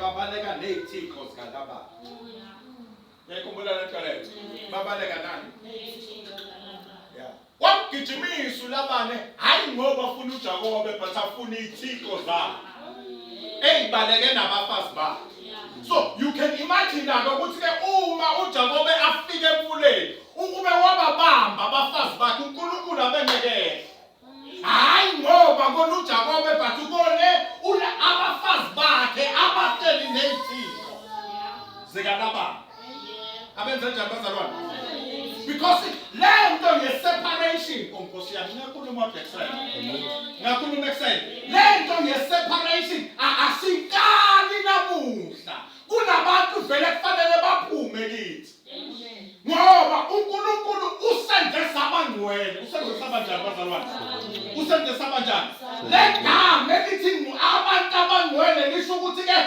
babaleka ney'thixo zikalabayo. Ngiyakhumbula le nto leyo. Babaleka nani? Yeah. Wamgijimisa uLabane hayi ngoba afuna uJakobe but afuna iy'thixo zabo ey'baleke nabafazi bakhe. So you can imagine that ukuthi-ke uma uJakobe afike emfuleni ukube wababamba abafazi bakhe uNkulunkulu abengekele. Hayi ngoba kona uJakobe but ukone abafazi bakhe abahleli ney'thixo zikaLabane. Abenze njani bazalwane? Because le nto ye-separation Nkosi yami ngiyakhuluma ekuseni. Le nto ye-separation asikali namuhla. Kunabantu vele kufanele baphume kithi. Ngoba uNkulunkulu usenze sabangcwele. Usenze sabanjani bazalwane? Usenze sabanjani? Le gama elithi abantu abangcwele lisho ukuthi-ke